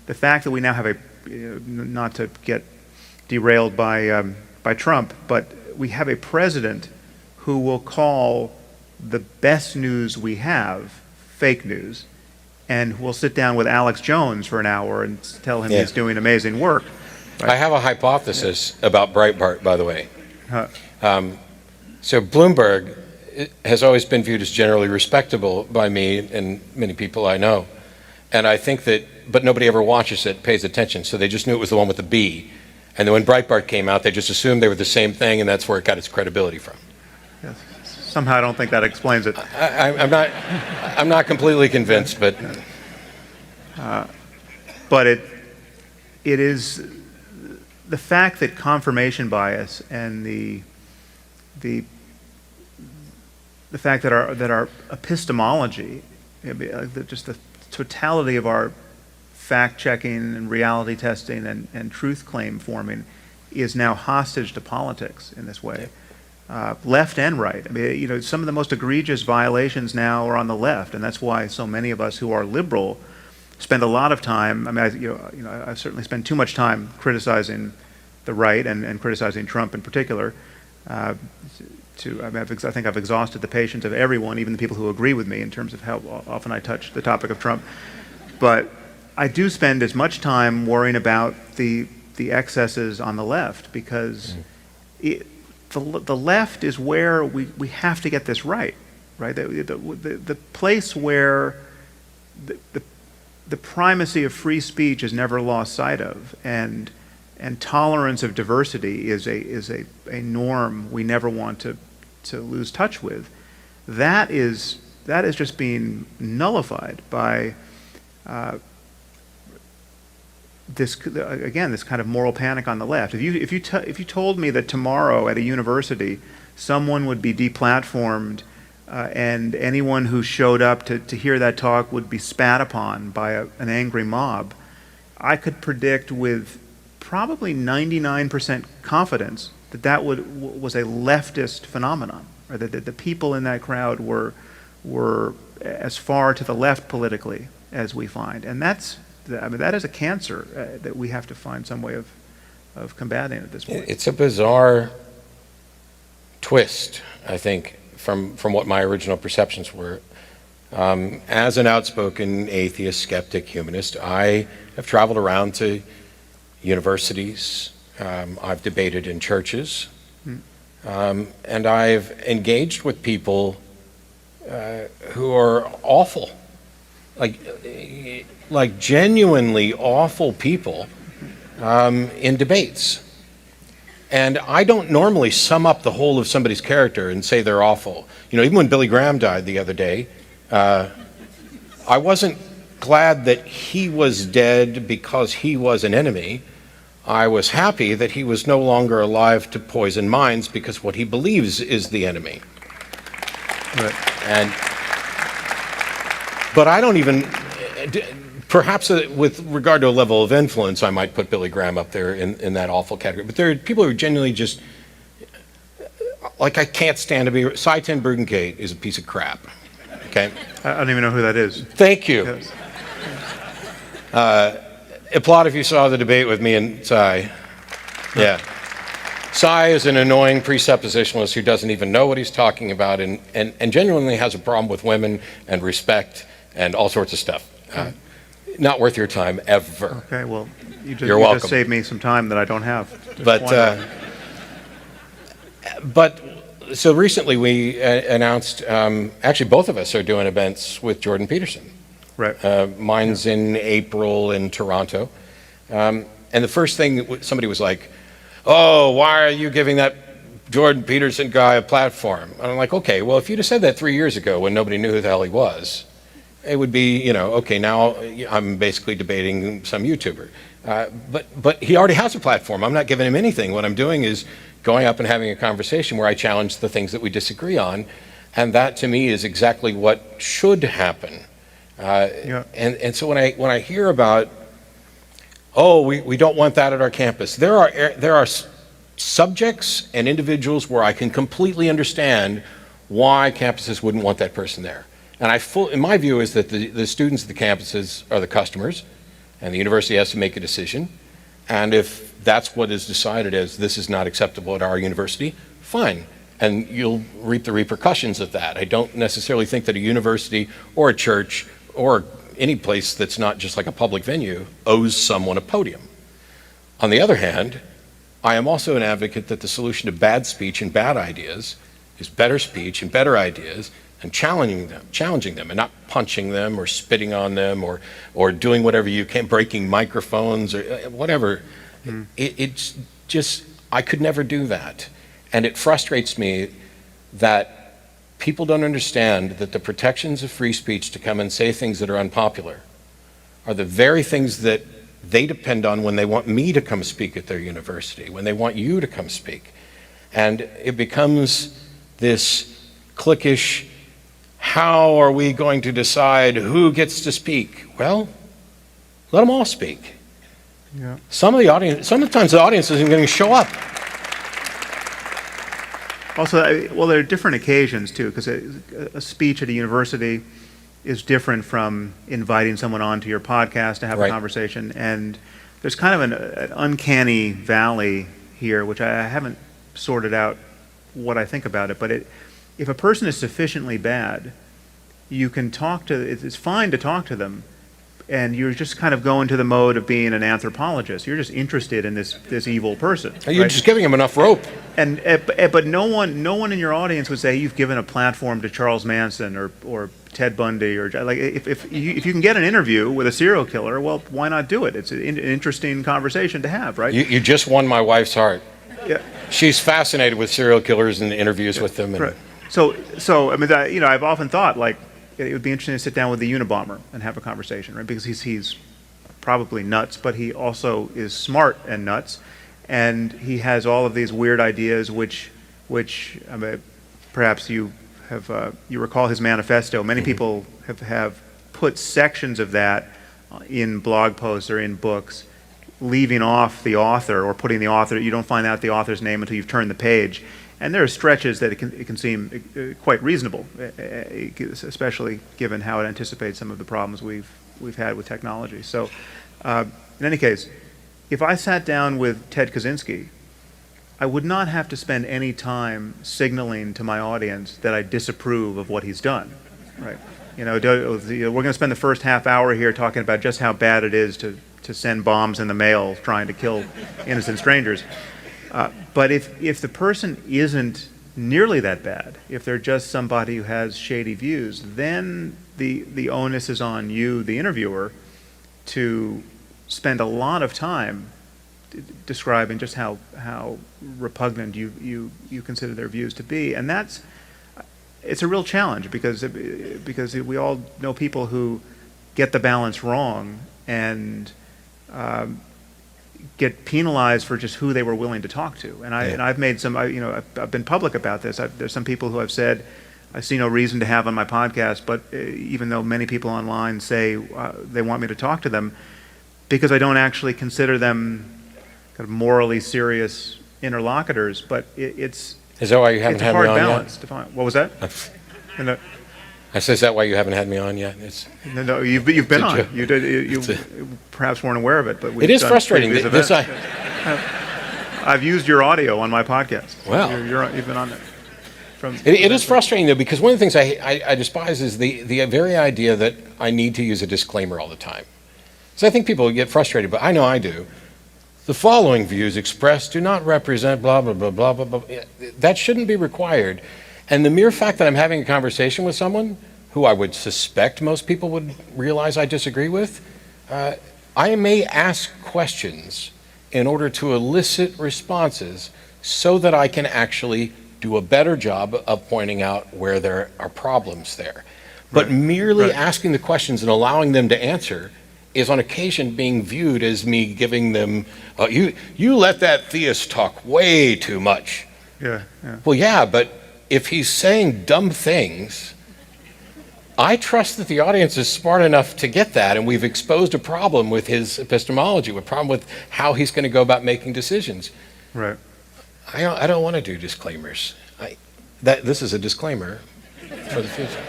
the fact that we now have a, not to get derailed by Trump, but we have a president who will call the best news we have fake news, and we'll sit down with Alex Jones for an hour and tell him he's doing amazing work. Right? I have a hypothesis about Breitbart, by the way. So Bloomberg has always been viewed as generally respectable by me and many people I know. And I think that, but nobody ever watches it, pays attention, so they just knew it was the one with the B. And then when Breitbart came out, they just assumed they were the same thing, and that's where it got its credibility from. Yes. Somehow I don't think that explains it. I'm not completely convinced, but... But it is the fact that confirmation bias and the fact that our epistemology, just the totality of our fact-checking and reality testing and truth claim forming is now hostage to politics in this way, left and right. I mean, some of the most egregious violations now are on the left, and that's why so many of us who are liberal spend a lot of time. I mean, I've certainly spent too much time criticizing the right and criticizing Trump in particular. I think I've exhausted the patience of everyone, even the people who agree with me, in terms of how often I touch the topic of Trump. But I do spend as much time worrying about the excesses on the left, because the left is where we have to get this right? The place where the primacy of free speech is never lost sight of, and tolerance of diversity is a norm we never want to lose touch with. That is just being nullified by this kind of moral panic on the left. If you told me that tomorrow at a university someone would be deplatformed and anyone who showed up to hear that talk would be spat upon by an angry mob, I could predict with probably 99% confidence that was a leftist phenomenon, or that the people in that crowd were as far to the left politically as we find. And that is a cancer that we have to find some way of combating at this point. It's a bizarre twist, I think, from what my original perceptions were. As an outspoken atheist, skeptic, humanist, I have traveled around to universities. I've debated in churches, and I've engaged with people who are awful, like genuinely awful people in debates. And I don't normally sum up the whole of somebody's character and say they're awful. Even when Billy Graham died the other day, I wasn't glad that he was dead because he was an enemy. I was happy that he was no longer alive to poison minds because what he believes is the enemy. Right. But I don't even, perhaps with regard to a level of influence, I might put Billy Graham up there in that awful category. But there are people who are genuinely just, I can't stand to be, Cy Ten Bruggencate is a piece of crap, okay? I don't even know who that is. Thank you. Yes. Applaud if you saw the debate with me and Cy. Yeah. Cy is an annoying presuppositionalist who doesn't even know what he's talking about and genuinely has a problem with women and respect and all sorts of stuff. Not worth your time, ever. Okay, well, you're welcome. You just saved me some time that I don't have. But so recently we announced, actually both of us are doing events with Jordan Peterson. Right. Mine's in April in Toronto. And the first thing somebody was like, oh, why are you giving that Jordan Peterson guy a platform? And I'm like, okay, well, if you'd have said that 3 years ago when nobody knew who the hell he was, it would be, okay, now I'm basically debating some YouTuber. But he already has a platform. I'm not giving him anything. What I'm doing is going up and having a conversation where I challenge the things that we disagree on. And that, to me, is exactly what should happen. And so when I hear about, oh, we don't want that at our campus, there are subjects and individuals where I can completely understand why campuses wouldn't want that person there. And in my view is that the students at the campuses are the customers, and the university has to make a decision. And if that's what is decided as this is not acceptable at our university, fine. And you'll reap the repercussions of that. I don't necessarily think that a university or a church or any place that's not just like a public venue owes someone a podium. On the other hand, I am also an advocate that the solution to bad speech and bad ideas is better speech and better ideas, and challenging them and not punching them or spitting on them or doing whatever you can, breaking microphones or whatever. It's just, I could never do that. And it frustrates me that people don't understand that the protections of free speech to come and say things that are unpopular are the very things that they depend on when they want me to come speak at their university, when they want you to come speak. And it becomes this cliquish, how are we going to decide who gets to speak? Well, let them all speak. Yeah. Sometimes the audience isn't going to show up. Also, well, there are different occasions too, because a speech at a university is different from inviting someone onto your podcast to have a conversation. And there's kind of an uncanny valley here, which I haven't sorted out what I think about it. But if a person is sufficiently bad, you can talk to, it's fine to talk to them, and you're just kind of going to the mode of being an anthropologist. You're just interested in this evil person. You're just giving them enough rope. But no one in your audience would say you've given a platform to Charles Manson or Ted Bundy or like if you can get an interview with a serial killer, well, why not do it? It's an interesting conversation to have, right? You just won my wife's heart. Yeah. She's fascinated with serial killers and interviews with them. And right. So I mean, I've often thought like it would be interesting to sit down with the Unabomber and have a conversation, right? Because he's probably nuts, but he also is smart and nuts, and he has all of these weird ideas, which I mean, perhaps you recall his manifesto. Many people have put sections of that in blog posts or in books, leaving off the author or putting the author. You don't find out the author's name until you've turned the page. And there are stretches that it can seem quite reasonable, especially given how it anticipates some of the problems we've had with technology. So, in any case, if I sat down with Ted Kaczynski, I would not have to spend any time signaling to my audience that I disapprove of what he's done, right? We're going to spend the first half hour here talking about just how bad it is to send bombs in the mail trying to kill innocent strangers. But if the person isn't nearly that bad, if they're just somebody who has shady views, then the onus is on you, the interviewer, to spend a lot of time describing just how repugnant you consider their views to be, and it's a real challenge because we all know people who get the balance wrong and get penalized for just who they were willing to talk to. And I've made some, I've been public about this. There's some people who have said, I see no reason to have on my podcast, but even though many people online say they want me to talk to them, because I don't actually consider them kind of morally serious interlocutors, but it's Is that why you haven't had me on yet? It's a hard balance to find. What was that? I said, is that why you haven't had me on yet? No, you've been on. You perhaps weren't aware of it, but it is frustrating. I've used your audio on my podcast. Wow. You've been on there. It is frustrating, though, because one of the things I despise is the very idea that I need to use a disclaimer all the time. So I think people get frustrated, but I know I do. The following views expressed do not represent blah, blah, blah, blah, blah, blah. That shouldn't be required. And the mere fact that I'm having a conversation with someone who I would suspect most people would realize I disagree with, I may ask questions in order to elicit responses so that I can actually do a better job of pointing out where there are problems there. But merely asking the questions and allowing them to answer is on occasion being viewed as me giving them, you let that theist talk way too much. Yeah. Well, yeah, but if he's saying dumb things, I trust that the audience is smart enough to get that, and we've exposed a problem with his epistemology, a problem with how he's going to go about making decisions. Right. I don't want to do disclaimers. This is a disclaimer for the future.